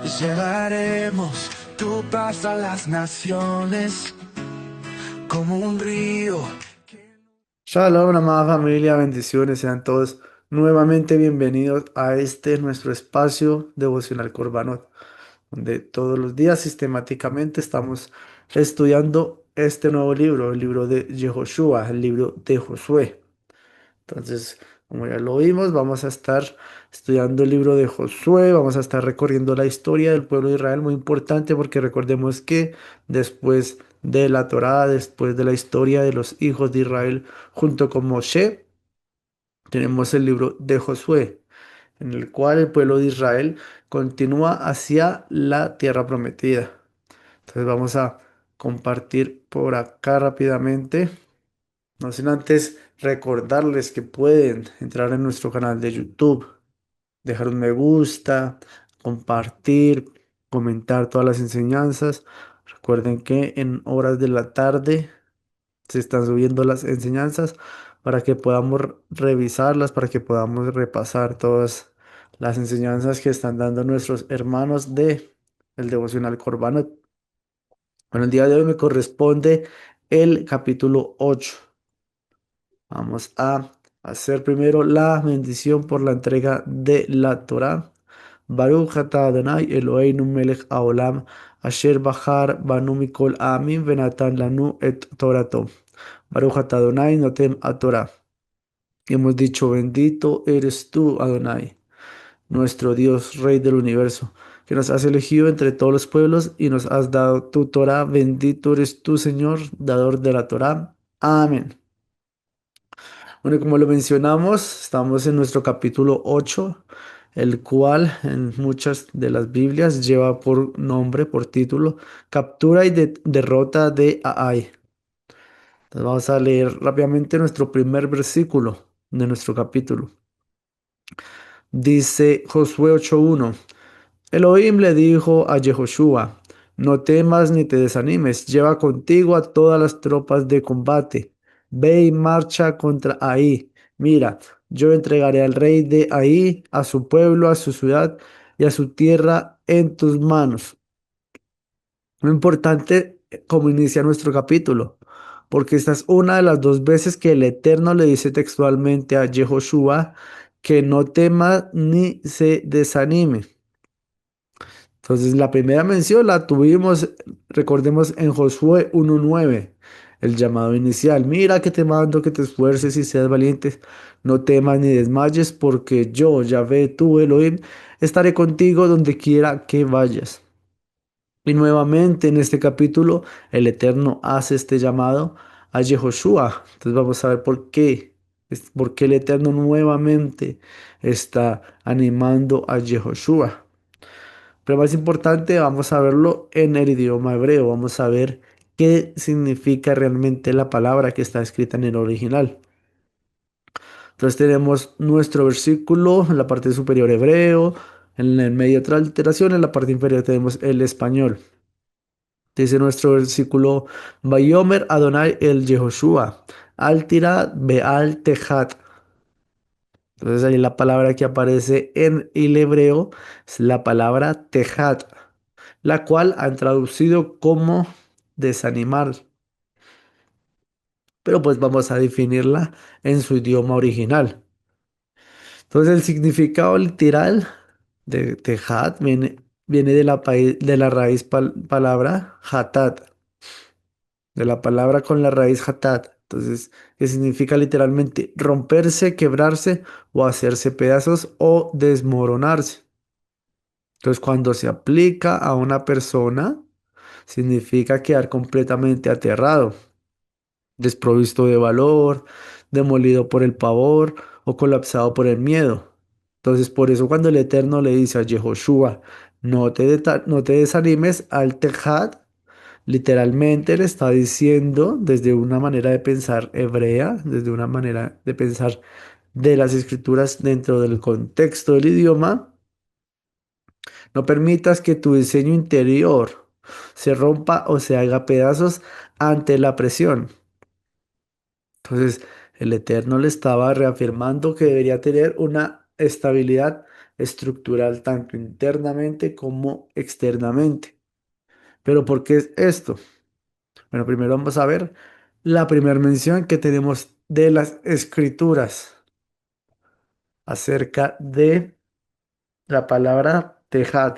Llevaremos tu paz a las naciones como un río. Shalom, amada familia, bendiciones, sean todos nuevamente bienvenidos a este nuestro espacio devocional Corbanot, donde todos los días sistemáticamente estamos estudiando este nuevo libro, el libro de Yehoshua, el libro de Josué. Entonces, como ya lo vimos, vamos a estar estudiando el libro de Josué, vamos a estar recorriendo la historia del pueblo de Israel, muy importante porque recordemos que después de la Torá, después de la historia de los hijos de Israel, junto con Moshe, tenemos el libro de Josué, en el cual el pueblo de Israel continúa hacia la tierra prometida. Entonces vamos a compartir por acá rápidamente. No sin antes recordarles que pueden entrar en nuestro canal de YouTube, dejar un me gusta, compartir, comentar todas las enseñanzas. Recuerden que en horas de la tarde se están subiendo las enseñanzas para que podamos revisarlas, para que podamos repasar todas las enseñanzas que están dando nuestros hermanos de el devocional Corbanot. Bueno, el día de hoy me corresponde el capítulo 8. Vamos a hacer primero la bendición por la entrega de la Torá. Baruch atah Adonai Eloheinu melech haolam asher bachar banu mikol ha'amim venatan lanu et Torato. Baruch atah Adonai noten a Torah. Y hemos dicho, bendito eres tú, Adonai, nuestro Dios, Rey del universo, que nos has elegido entre todos los pueblos y nos has dado tu Torah. Bendito eres tú, Señor, dador de la Torah. Amén. Bueno, como lo mencionamos, estamos en nuestro capítulo 8, el cual en muchas de las Biblias lleva por nombre, por título, Captura y derrota de Ai. Entonces vamos a leer rápidamente nuestro primer versículo de nuestro capítulo. Dice Josué 8:1. Elohim le dijo a Yehoshua, no temas ni te desanimes, lleva contigo a todas las tropas de combate. Ve y marcha contra Ahí. Mira, yo entregaré al rey de Ahí, a su pueblo, a su ciudad y a su tierra en tus manos. Lo importante como inicia nuestro capítulo, porque esta es una de las dos veces que el Eterno le dice textualmente a Yehoshua que no tema ni se desanime. Entonces, la primera mención la tuvimos, recordemos, en Josué 1:9, el llamado inicial. Mira que te mando que te esfuerces y seas valiente, no temas ni desmayes, porque yo, Yahvé, tu Elohim, estaré contigo donde quiera que vayas. Y nuevamente en este capítulo, el Eterno hace este llamado a Yehoshua. Entonces, vamos a ver por qué. Por qué el Eterno nuevamente está animando a Yehoshua. Pero más importante, vamos a verlo en el idioma hebreo. Vamos a ver qué significa realmente la palabra que está escrita en el original. Entonces tenemos nuestro versículo en la parte superior hebreo, en el medio otra alteración, en la parte inferior tenemos el español. Dice nuestro versículo, Vayomer Adonai el Yehoshua, al tirat beal tejat. Entonces ahí la palabra que aparece en el hebreo es la palabra tejat, la cual han traducido como desanimar, pero pues vamos a definirla en su idioma original. Entonces el significado literal de tejat viene de de la raíz palabra hatat, de la palabra con la raíz hatat. Entonces, que significa literalmente romperse, quebrarse o hacerse pedazos o desmoronarse. Entonces, cuando se aplica a una persona, significa quedar completamente aterrado, desprovisto de valor, demolido por el pavor o colapsado por el miedo. Entonces, por eso cuando el Eterno le dice a Yehoshua, no te desanimes al Tejad, literalmente le está diciendo desde una manera de pensar hebrea, desde una manera de pensar de las escrituras dentro del contexto del idioma. No permitas que tu diseño interior se rompa o se haga pedazos ante la presión. Entonces, el Eterno le estaba reafirmando que debería tener una estabilidad estructural tanto internamente como externamente. ¿Pero por qué es esto? Bueno, primero vamos a ver la primera mención que tenemos de las escrituras acerca de la palabra tejad.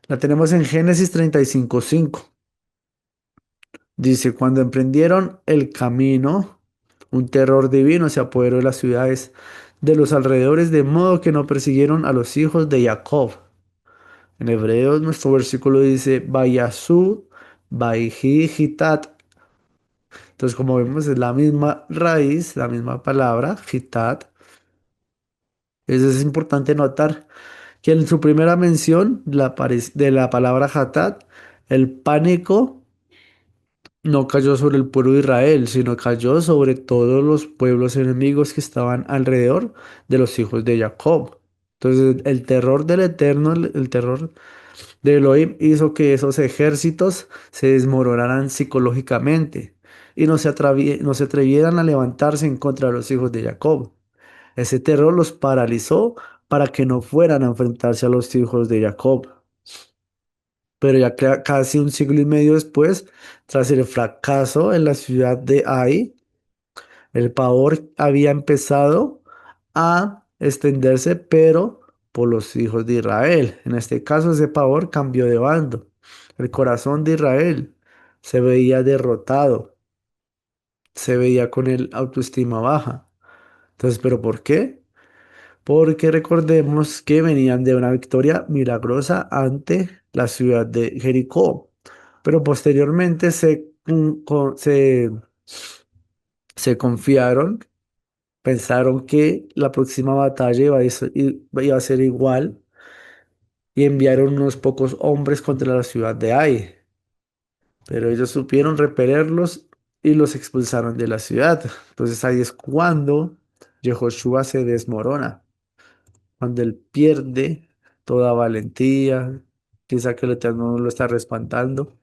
La tenemos en Génesis 35:5. Dice, cuando emprendieron el camino, un terror divino se apoderó de las ciudades de los alrededores, de modo que no persiguieron a los hijos de Jacob. En hebreo, nuestro versículo dice, Vayasud, Vaihi, Hitat. Entonces, como vemos, es la misma raíz, la misma palabra, Hitat. Eso es importante notar que en su primera mención de la palabra Hatat, el pánico no cayó sobre el pueblo de Israel, sino cayó sobre todos los pueblos enemigos que estaban alrededor de los hijos de Jacob. Entonces, el terror del Eterno, el terror de Elohim hizo que esos ejércitos se desmoronaran psicológicamente y no se atrevieran a levantarse en contra de los hijos de Jacob. Ese terror los paralizó para que no fueran a enfrentarse a los hijos de Jacob. Pero ya casi un siglo y medio después, tras el fracaso en la ciudad de Ai, el pavor había empezado a extenderse, pero por los hijos de Israel. En este caso, ese pavor cambió de bando. El corazón de Israel se veía derrotado, se veía con el autoestima baja. Entonces, ¿pero por qué? Porque recordemos que venían de una victoria milagrosa ante la ciudad de Jericó, pero posteriormente se confiaron, pensaron que la próxima batalla iba a ser igual y enviaron unos pocos hombres contra la ciudad de Ai, pero ellos supieron repelerlos y los expulsaron de la ciudad. Entonces ahí es cuando Yehoshua se desmorona. Cuando él pierde toda valentía, piensa que el Eterno lo está respaldando.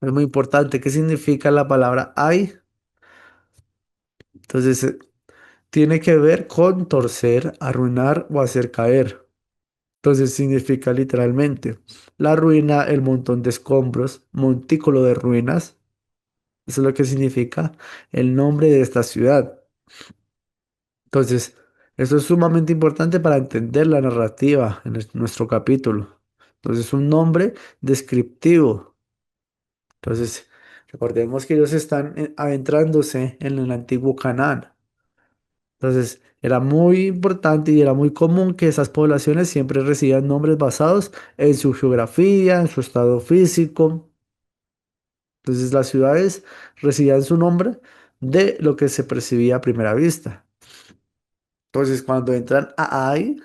Es muy importante. ¿Qué significa la palabra ay? Entonces, tiene que ver con torcer, arruinar o hacer caer. Entonces, significa literalmente la ruina, el montón de escombros, montículo de ruinas. Eso es lo que significa el nombre de esta ciudad. Entonces, eso es sumamente importante para entender la narrativa en nuestro capítulo. Entonces, un nombre descriptivo. Entonces, recordemos que ellos están adentrándose en el antiguo Canaán. Entonces, era muy importante y era muy común que esas poblaciones siempre recibían nombres basados en su geografía, en su estado físico. Entonces, las ciudades recibían su nombre de lo que se percibía a primera vista. Entonces, cuando entran a Ai,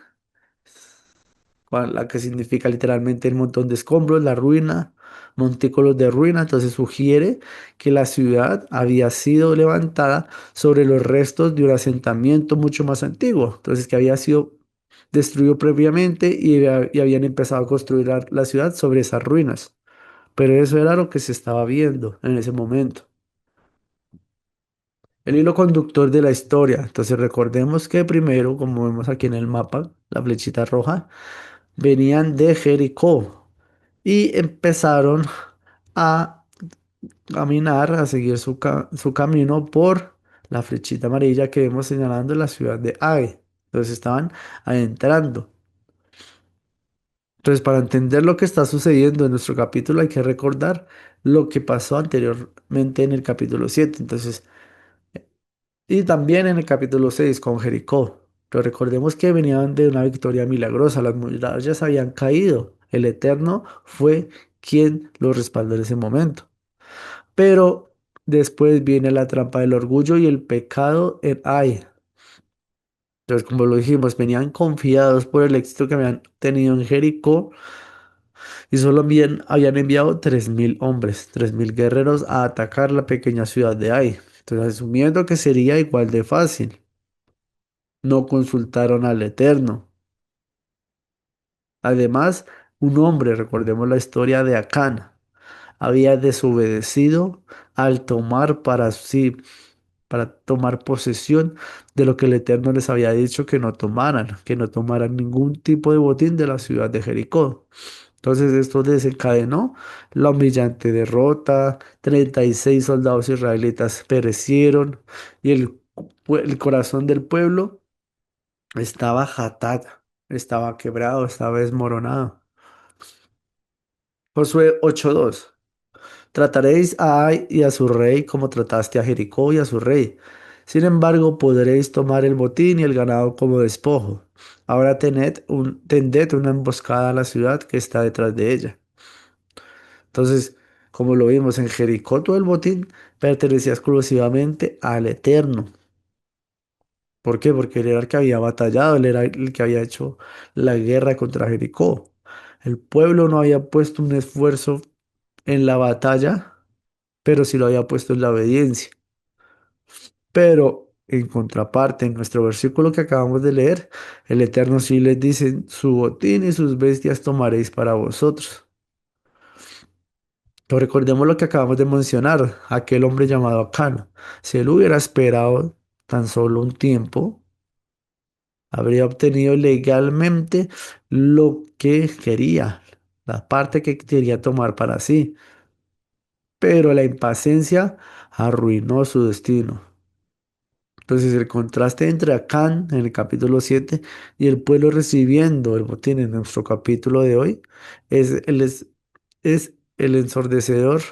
la que significa literalmente el montón de escombros, la ruina, montículos de ruina. Entonces sugiere que la ciudad había sido levantada sobre los restos de un asentamiento mucho más antiguo, entonces que había sido destruido previamente y habían empezado a construir la ciudad sobre esas ruinas. Pero eso era lo que se estaba viendo en ese momento. El hilo conductor de la historia. Entonces recordemos que primero, como vemos aquí en el mapa, la flechita roja, venían de Jericó y empezaron a caminar, a seguir su camino por la flechita amarilla que vemos señalando la ciudad de Ai. Entonces estaban adentrando. Entonces, para entender lo que está sucediendo en nuestro capítulo, hay que recordar lo que pasó anteriormente en el capítulo 7. Entonces, y también en el capítulo 6 con Jericó. Pero recordemos que venían de una victoria milagrosa, las murallas habían caído, el Eterno fue quien los respaldó en ese momento. Pero después viene la trampa del orgullo y el pecado en Ai. Entonces, como lo dijimos, venían confiados por el éxito que habían tenido en Jericó y solo habían enviado 3.000 hombres, 3.000 guerreros a atacar la pequeña ciudad de Ai. Entonces, asumiendo que sería igual de fácil. No consultaron al Eterno. Además, un hombre, recordemos la historia de Acán, había desobedecido al tomar para sí para tomar posesión de lo que el Eterno les había dicho que no tomaran ningún tipo de botín de la ciudad de Jericó. Entonces esto desencadenó la humillante derrota, 36 soldados israelitas perecieron y el corazón del pueblo estaba jatad, estaba quebrado, estaba desmoronado. Josué 8:2. Trataréis a Ai y a su rey como trataste a Jericó y a su rey. Sin embargo, podréis tomar el botín y el ganado como despojo. Ahora tended una emboscada a la ciudad que está detrás de ella. Entonces, como lo vimos en Jericó, todo el botín pertenecía exclusivamente al Eterno. ¿Por qué? Porque él era el que había batallado, él era el que había hecho la guerra contra Jericó. El pueblo no había puesto un esfuerzo en la batalla, pero sí lo había puesto en la obediencia. Pero en contraparte, en nuestro versículo que acabamos de leer, el Eterno sí les dice, su botín y sus bestias tomaréis para vosotros. Pero recordemos lo que acabamos de mencionar, aquel hombre llamado Acán. Si él hubiera esperado tan solo un tiempo, habría obtenido legalmente lo que quería, la parte que quería tomar para sí. Pero la impaciencia arruinó su destino. Entonces el contraste entre Acán en el capítulo 7 y el pueblo recibiendo el botín en nuestro capítulo de hoy es el ensordecedor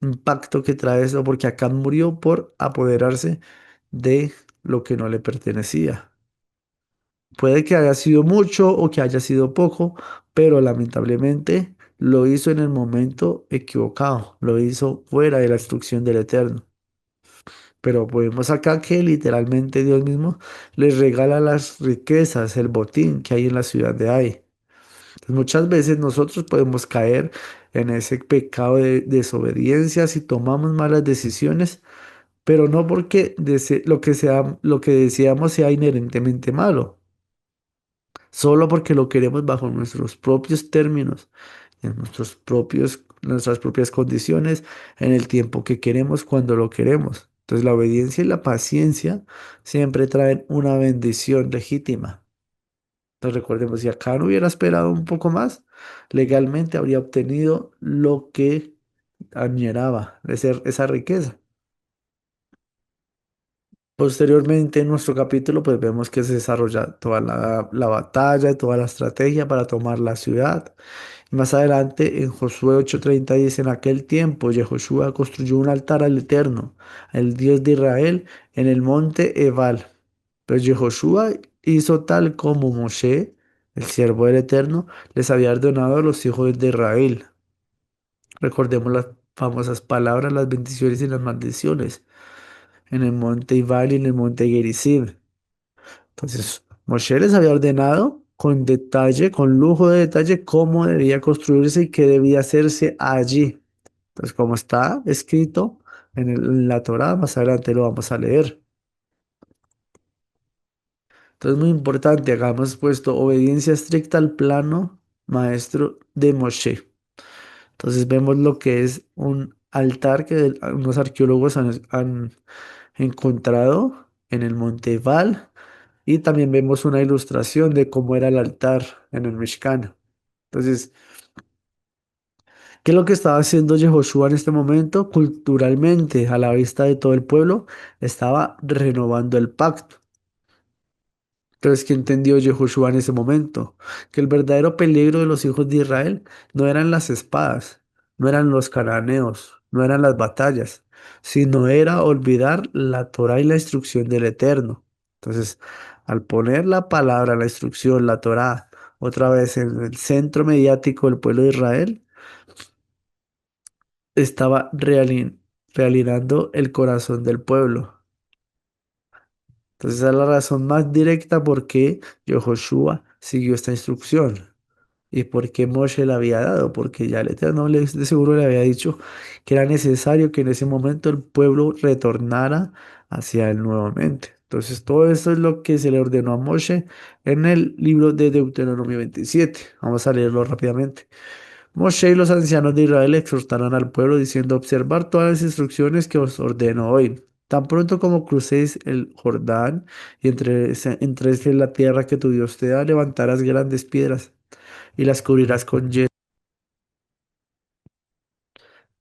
impacto que trae eso, porque Acán murió por apoderarse de lo que no le pertenecía. Puede que haya sido mucho o que haya sido poco, pero lamentablemente lo hizo en el momento equivocado, lo hizo fuera de la instrucción del Eterno. Pero podemos acá que literalmente Dios mismo les regala las riquezas, el botín que hay en la ciudad de Ai. Entonces, muchas veces nosotros podemos caer en ese pecado de desobediencia si tomamos malas decisiones, pero no porque lo que deseamos sea inherentemente malo, solo porque lo queremos bajo nuestros propios términos, en nuestras propias condiciones, en el tiempo que queremos, cuando lo queremos. Entonces la obediencia y la paciencia siempre traen una bendición legítima. Entonces recordemos, si acá no hubiera esperado un poco más, legalmente habría obtenido lo que añoraba, esa riqueza. Posteriormente en nuestro capítulo pues vemos que se desarrolla toda la batalla, toda la estrategia para tomar la ciudad. Más adelante en Josué 8:30 dice, en aquel tiempo Yehoshua construyó un altar al Eterno, el Dios de Israel, en el monte Ebal. Pero Yehoshua hizo tal como Moshe, el siervo del Eterno, les había ordenado a los hijos de Israel. Recordemos las famosas palabras, las bendiciones y las maldiciones en el monte Ibal y en el monte Gerizim. Entonces, Moshe les había ordenado con detalle, con lujo de detalle, cómo debía construirse y qué debía hacerse allí. Entonces, como está escrito en la Torá, más adelante lo vamos a leer. Entonces, muy importante, hagamos puesto obediencia estricta al plano maestro de Moshe. Entonces, vemos lo que es un altar que unos arqueólogos han encontrado en el monte Val. Y también vemos una ilustración de cómo era el altar en el Mishkan. Entonces, ¿qué es lo que estaba haciendo Yehoshua en este momento? Culturalmente, a la vista de todo el pueblo, estaba renovando el pacto. Entonces, ¿qué entendió Yehoshua en ese momento? Que el verdadero peligro de los hijos de Israel no eran las espadas, no eran los cananeos, no eran las batallas, sino era olvidar la Torah y la instrucción del Eterno. Entonces, al poner la palabra, la instrucción, la Torah, otra vez en el centro mediático del pueblo de Israel, estaba realinando el corazón del pueblo. Entonces, esa es la razón más directa por qué Yehoshua siguió esta instrucción. ¿Y por qué Moshe la había dado? Porque ya el Eterno de seguro le había dicho que era necesario que en ese momento el pueblo retornara hacia él nuevamente. Entonces, todo esto es lo que se le ordenó a Moshe en el libro de Deuteronomio 27. Vamos a leerlo rápidamente. Moshe y los ancianos de Israel exhortaron al pueblo diciendo, observar todas las instrucciones que os ordeno hoy. Tan pronto como crucéis el Jordán y entréis en la tierra que tu Dios te da, levantarás grandes piedras y las cubrirás con yeso.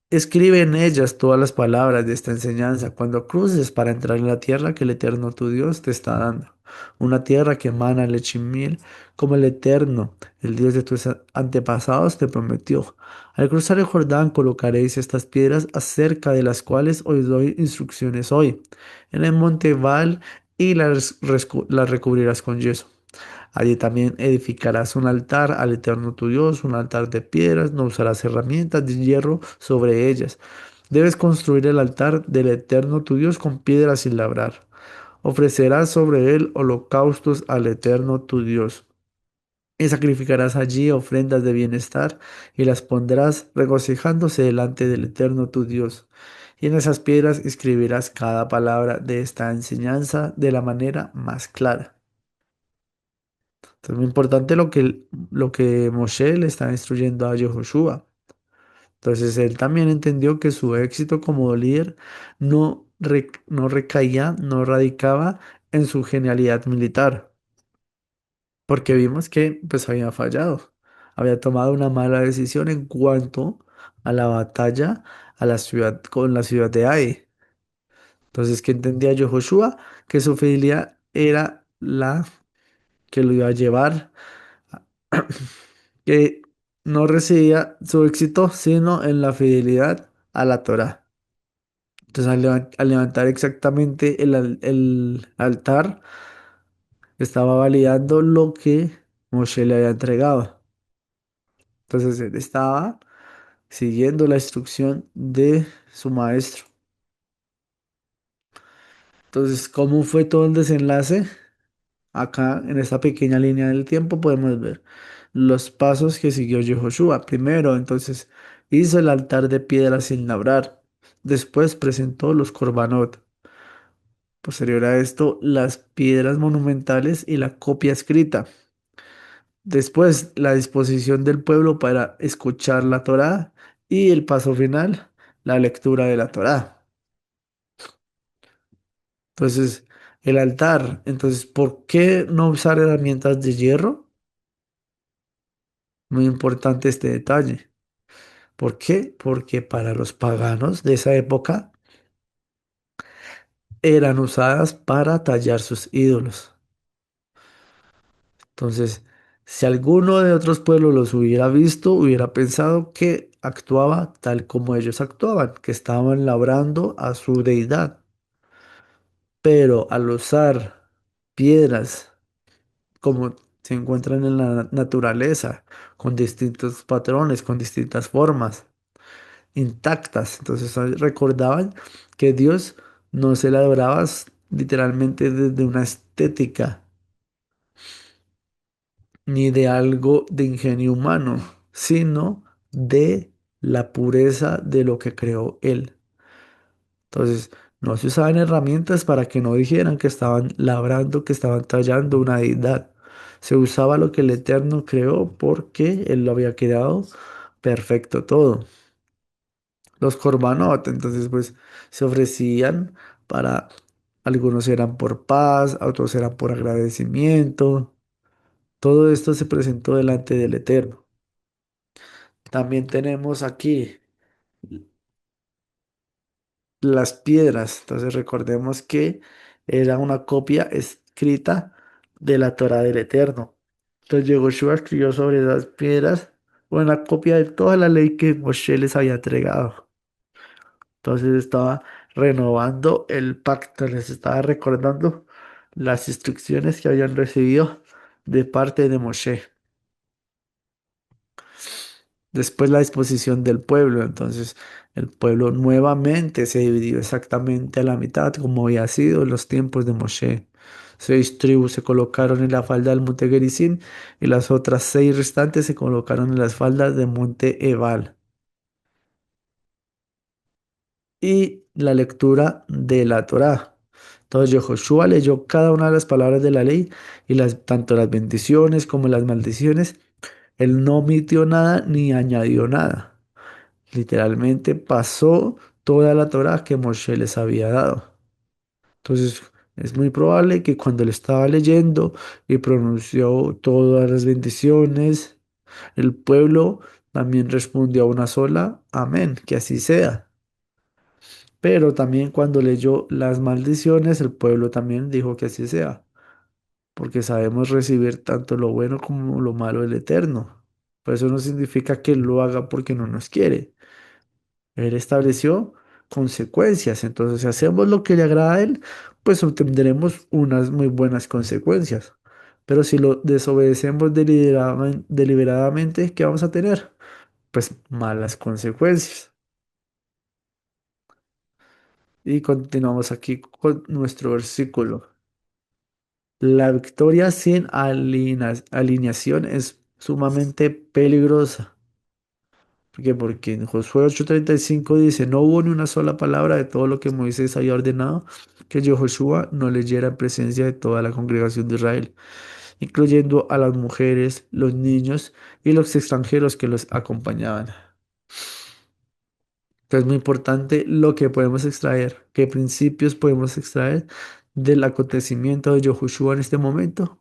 Escribe en ellas todas las palabras de esta enseñanza cuando cruces para entrar en la tierra que el Eterno tu Dios te está dando. Una tierra que emana leche y miel, como el Eterno, el Dios de tus antepasados, te prometió. Al cruzar el Jordán colocaréis estas piedras acerca de las cuales os doy instrucciones hoy, en el monte Baal, y las recubrirás con yeso. Allí también edificarás un altar al Eterno tu Dios, un altar de piedras, no usarás herramientas de hierro sobre ellas. Debes construir el altar del Eterno tu Dios con piedras sin labrar. Ofrecerás sobre él holocaustos al Eterno tu Dios. Y sacrificarás allí ofrendas de bienestar y las pondrás regocijándose delante del Eterno tu Dios. Y en esas piedras escribirás cada palabra de esta enseñanza de la manera más clara. Entonces, muy importante lo que Moshe le está instruyendo a Yehoshua. Entonces, él también entendió que su éxito como líder no recaía, no radicaba en su genialidad militar, porque vimos que pues había fallado, había tomado una mala decisión en cuanto a la batalla a la ciudad con la ciudad de Ai. Entonces, ¿qué entendía Yehoshua? Que su fidelidad era la que lo iba a llevar que no residía su éxito sino en la fidelidad a la Torá. Entonces, al levantar exactamente el altar, estaba validando lo que Moshe le había entregado. Entonces, él estaba siguiendo la instrucción de su maestro. Entonces, ¿cómo fue todo el desenlace? Acá en esta pequeña línea del tiempo podemos ver los pasos que siguió Yehoshua. Primero, entonces, hizo el altar de piedra sin labrar. Después presentó los korbanot. Posterior a esto, las piedras monumentales y la copia escrita. Después, la disposición del pueblo para escuchar la Torá. Y el paso final, la lectura de la Torá. Entonces, el altar. Entonces, ¿por qué no usar herramientas de hierro? Muy importante este detalle. ¿Por qué? Porque para los paganos de esa época eran usadas para tallar sus ídolos. Entonces, si alguno de otros pueblos los hubiera visto, hubiera pensado que actuaba tal como ellos actuaban, que estaban labrando a su deidad. Pero al usar piedras como se encuentran en la naturaleza, con distintos patrones, con distintas formas, intactas. Entonces recordaban que Dios no se labraba literalmente desde una estética ni de algo de ingenio humano, sino de la pureza de lo que creó Él. Entonces no se usaban herramientas para que no dijeran que estaban labrando, que estaban tallando una deidad. Se usaba lo que el Eterno creó porque Él lo había creado perfecto todo. Los korbanot, entonces pues se ofrecían para, algunos eran por paz, otros eran por agradecimiento. Todo esto se presentó delante del Eterno. También tenemos aquí las piedras, entonces recordemos que era una copia escrita de la Torah del Eterno. Entonces Yehoshua escribió sobre esas piedras una copia de toda la ley que Moshe les había entregado. Entonces estaba renovando el pacto, les estaba recordando las instrucciones que habían recibido de parte de Moshe. Después la disposición del pueblo, entonces el pueblo nuevamente se dividió exactamente a la mitad como había sido en los tiempos de Moshe. 6 tribus se colocaron en la falda del monte Gerizim y las otras 6 restantes se colocaron en las faldas del monte Ebal. Y la lectura de la Torá. Entonces Josué leyó cada una de las palabras de la ley y tanto las bendiciones como las maldiciones. Él no omitió nada ni añadió nada. Literalmente pasó toda la Torá que Moshe les había dado. Entonces, es muy probable que cuando él estaba leyendo y pronunció todas las bendiciones, el pueblo también respondió a una sola, amén, que así sea. Pero también cuando leyó las maldiciones, el pueblo también dijo que así sea, porque sabemos recibir tanto lo bueno como lo malo del Eterno. Pero eso no significa que Él lo haga porque no nos quiere. Él estableció consecuencias. Entonces, si hacemos lo que le agrada a Él, pues obtendremos unas muy buenas consecuencias. Pero si lo desobedecemos deliberadamente, ¿qué vamos a tener? Pues malas consecuencias. Y continuamos aquí con nuestro versículo. La victoria sin alineación es sumamente peligrosa. ¿Por qué? Porque en Josué 8:35 dice, no hubo ni una sola palabra de todo lo que Moisés había ordenado que Josué no leyera en presencia de toda la congregación de Israel, incluyendo a las mujeres, los niños y los extranjeros que los acompañaban. Entonces es muy importante lo que podemos extraer, qué principios podemos extraer del acontecimiento de Josué en este momento.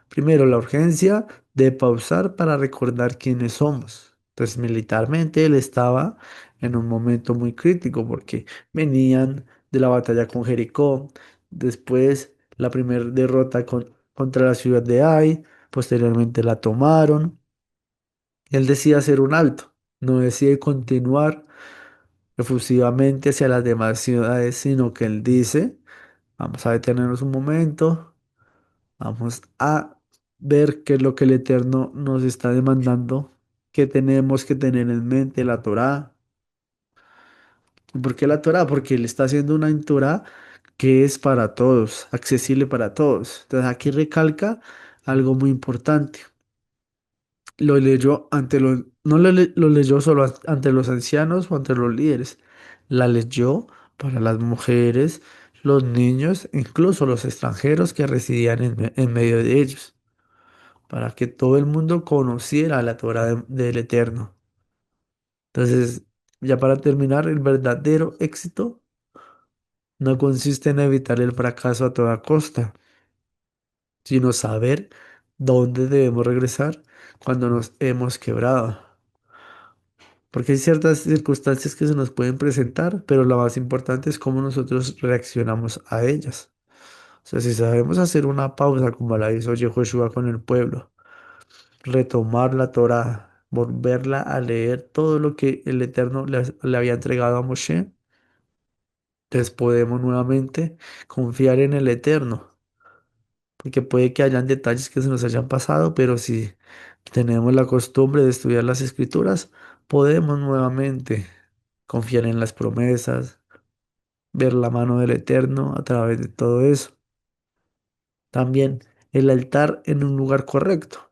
Primero, la urgencia de pausar para recordar quiénes somos. Entonces, militarmente él estaba en un momento muy crítico porque venían de la batalla con Jericó, después la primera derrota contra la ciudad de Ai, posteriormente la tomaron. Él decide hacer un alto, no decide continuar efusivamente hacia las demás ciudades, sino que él dice, vamos a detenernos un momento. Vamos a ver qué es lo que el Eterno nos está demandando, que tenemos que tener en mente la Torá. ¿Y por qué la Torá? Porque Él está haciendo una Torá que es para todos, accesible para todos. Entonces aquí recalca algo muy importante. Lo leyó ante los, no lo leyó solo ante los ancianos o ante los líderes. La leyó para las mujeres, los niños, incluso los extranjeros que residían en medio de ellos, para que todo el mundo conociera la Torah del Eterno. Entonces, ya para terminar, el verdadero éxito no consiste en evitar el fracaso a toda costa, sino saber dónde debemos regresar cuando nos hemos quebrado. Porque hay ciertas circunstancias que se nos pueden presentar, pero lo más importante es cómo nosotros reaccionamos a ellas. O sea, si sabemos hacer una pausa como la hizo Yehoshua con el pueblo, retomar la Torá, volverla a leer todo lo que el Eterno le había entregado a Moshe, entonces podemos nuevamente confiar en el Eterno, porque puede que hayan detalles que se nos hayan pasado, pero si tenemos la costumbre de estudiar las Escrituras, podemos nuevamente confiar en las promesas, ver la mano del Eterno a través de todo eso. También el altar en un lugar correcto.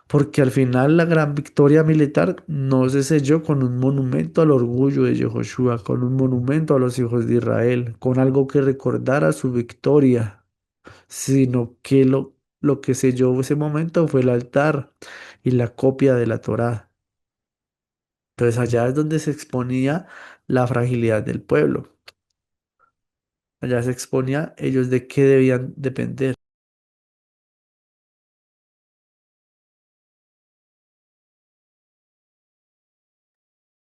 Porque al final la gran victoria militar no se selló con un monumento al orgullo de Yehoshua, con un monumento a los hijos de Israel, con algo que recordara su victoria, sino que lo que selló ese momento fue el altar y la copia de la Torá. Entonces allá es donde se exponía la fragilidad del pueblo. Allá se exponía ellos de qué debían depender.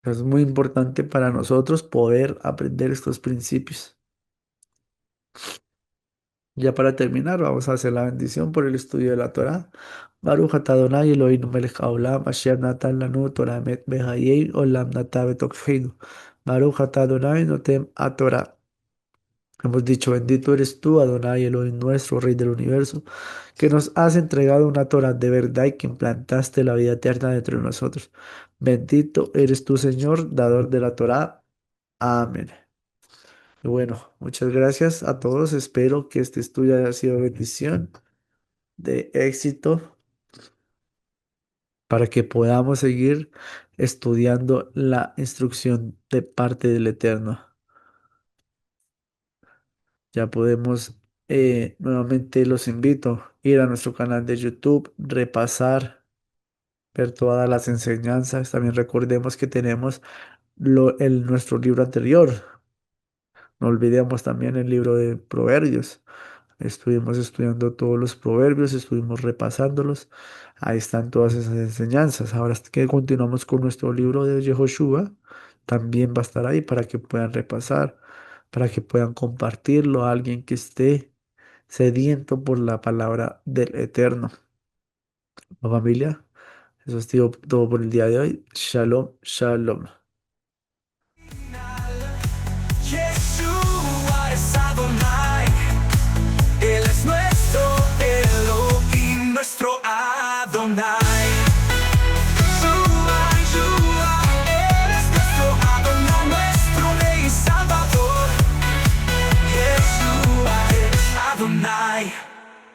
Es muy importante para nosotros poder aprender estos principios. Ya para terminar, vamos a hacer la bendición por el estudio de la Torá. Baruch atah Adonai Eloheinu melech haolam, asher natan lanu Torah emet behayei olam nata betokfeinu. Baruch atah Adonai noten Torah. Hemos dicho, bendito eres tú, Adonai Elohim nuestro, Rey del universo, que nos has entregado una Torah de verdad y que implantaste la vida eterna dentro de nosotros. Bendito eres tú, Señor, dador de la Torah. Amén. Y bueno, muchas gracias a todos. Espero que este estudio haya sido bendición, de éxito, para que podamos seguir estudiando la instrucción de parte del Eterno. Ya podemos, nuevamente los invito a ir a nuestro canal de YouTube, repasar, ver todas las enseñanzas. También recordemos que tenemos nuestro libro anterior, No olvidemos también el libro de Proverbios. Estuvimos estudiando todos los proverbios, estuvimos repasándolos. Ahí están todas esas enseñanzas. Ahora que continuamos con nuestro libro de Yehoshua, también va a estar ahí para que puedan repasar, para que puedan compartirlo a alguien que esté sediento por la palabra del Eterno. ¿Va, familia? Eso es todo por el día de hoy. Shalom, shalom. Yeshua es Adonai, Él es nuestro Elohim, nuestro Adonai. Yeshua, Yeshua, Él es nuestro Adonai, nuestro Rey y Salvador. Yeshua es Adonai.